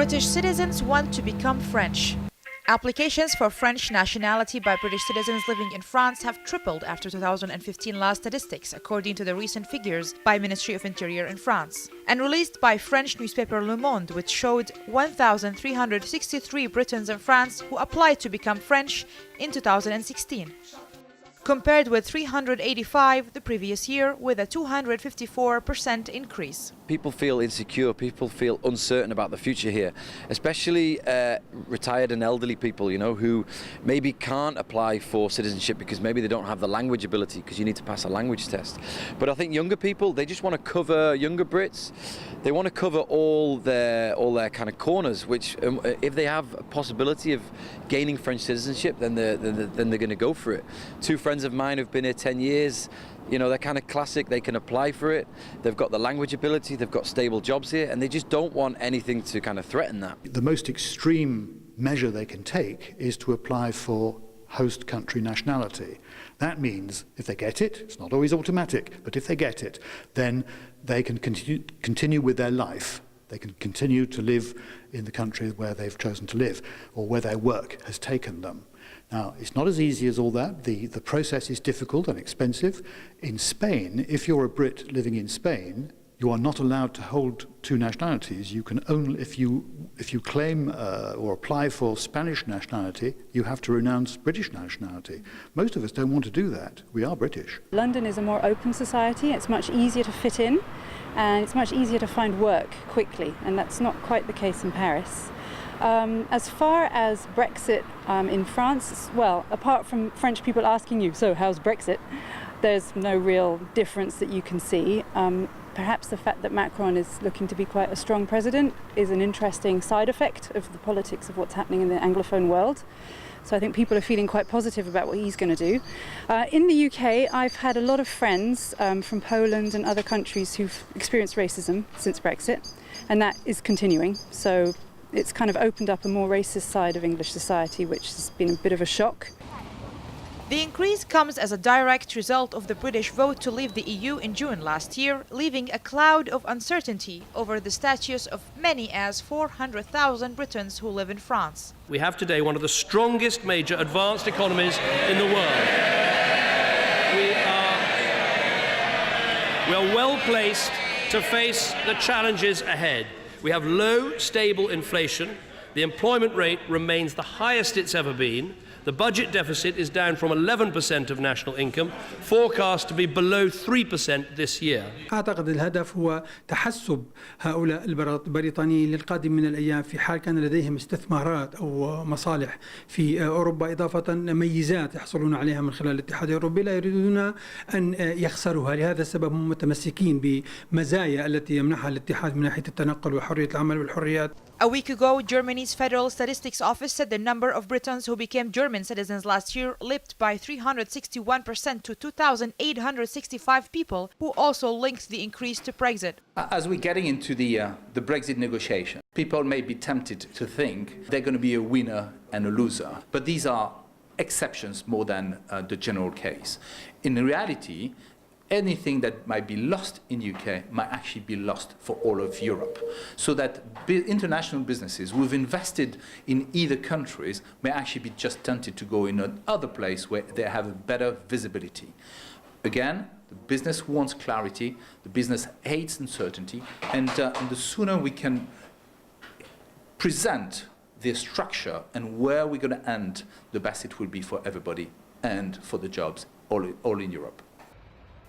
British citizens want to become French. Applications for French nationality by British citizens living in France have tripled after 2015 last statistics, according to the recent figures by Ministry of Interior in France, and released by French newspaper Le Monde, which showed 1,363 Britons in France who applied to become French in 2016, compared with 385 the previous year, with a 254% increase. People feel insecure, people feel uncertain about the future here, especially retired and elderly people, who maybe can't apply for citizenship because maybe they don't have the language ability, because you need to pass a language test. But I think younger people, they just want to cover, younger Brits, they want to cover all their kind of corners, which if they have a possibility of gaining French citizenship, then they're going to go for it. Two friends of mine who've been here 10 years, they're kind of classic, they can apply for it, they've got the language ability, they've got stable jobs here, and they just don't want anything to kind of threaten that. The most extreme measure they can take is to apply for host country nationality. That means if they get it, it's not always automatic, but if they get it, then they can continue with their life. They can continue to live in the country where they've chosen to live, or where their work has taken them. Now, it's not as easy as all that. The process is difficult and expensive. In Spain, if you're a Brit living in Spain, you are not allowed to hold two nationalities. You can only, if you claim or apply for Spanish nationality, you have to renounce British nationality. Most of us don't want to do that. We are British. London is a more open society. It's much easier to fit in, and it's much easier to find work quickly, and that's not quite the case in Paris. As far as Brexit in France, well, apart from French people asking you, so how's Brexit, there's no real difference that you can see. Perhaps the fact that Macron is looking to be quite a strong president is an interesting side effect of the politics of what's happening in the Anglophone world. So I think people are feeling quite positive about what he's going to do. In the UK, I've had a lot of friends from Poland and other countries who've experienced racism since Brexit, and that is continuing. So it's kind of opened up a more racist side of English society, which has been a bit of a shock. The increase comes as a direct result of the British vote to leave the EU in June last year, leaving a cloud of uncertainty over the status of many as 400,000 Britons who live in France. We have today one of the strongest major advanced economies in the world. We are well placed to face the challenges ahead. We have low, stable inflation. The employment rate remains the highest it's ever been. The budget deficit is down from 11% of national income, forecast to be below 3% this year. أعتقد الهدف هو تحسب هؤلاء البريطانيين للقادم من الأيام في حال كان لديهم استثمارات أو مصالح في أوروبا، إضافة ميزات يحصلون عليها من خلال الاتحاد الأوروبي، لا يريدون أن يخسروها. لهذا السبب هم متمسكين بمزايا التي يمنحها الاتحاد من ناحية التنقل وحرية العمل والحريات. A week ago, Germany's Federal Statistics Office said the number of Britons who became German citizens last year leaped by 361% to 2,865 people, who also linked the increase to Brexit. As we're getting into the Brexit negotiation, people may be tempted to think they're going to be a winner and a loser, but these are exceptions more than the general case. In reality, anything that might be lost in UK might actually be lost for all of Europe. So that international businesses who've invested in either countries may actually be just tempted to go in another place where they have a better visibility. Again, the business wants clarity, the business hates uncertainty, and the sooner we can present the structure and where we're going to end, the best it will be for everybody and for the jobs all in Europe.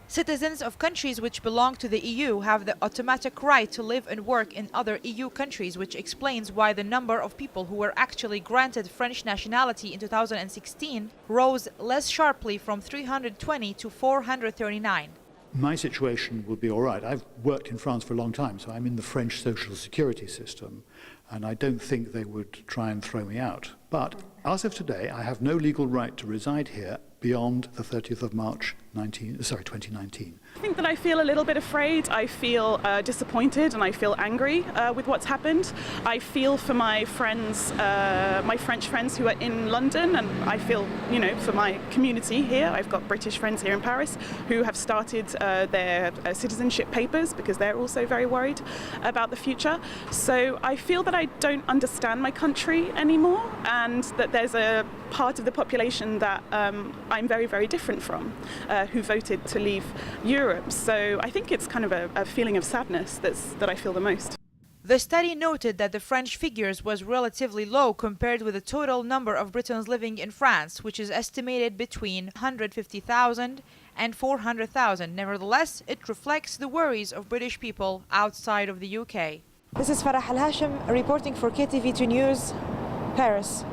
Citizens of countries which belong to the EU have the automatic right to live and work in other EU countries, which explains why the number of people who were actually granted French nationality in 2016 rose less sharply from 320 to 439. My situation would be all right. I've worked in France for a long time, so I'm in the French social security system, and I don't think they would try and throw me out. But as of today, I have no legal right to reside here, beyond the 30th of March 2019. I think that I feel a little bit afraid. I feel disappointed and I feel angry with what's happened. I feel for my friends, my French friends who are in London, and I feel, for my community here. I've got British friends here in Paris who have started their citizenship papers because they're also very worried about the future. So I feel that I don't understand my country anymore, and that there's a part of the population that I'm very, very different from, who voted to leave Europe. So I think it's kind of a feeling of sadness that I feel the most. The study noted that the French figures was relatively low compared with the total number of Britons living in France, which is estimated between 150,000 and 400,000. Nevertheless, it reflects the worries of British people outside of the UK. This is Farah Al-Hashim reporting for KTV2 News, Paris.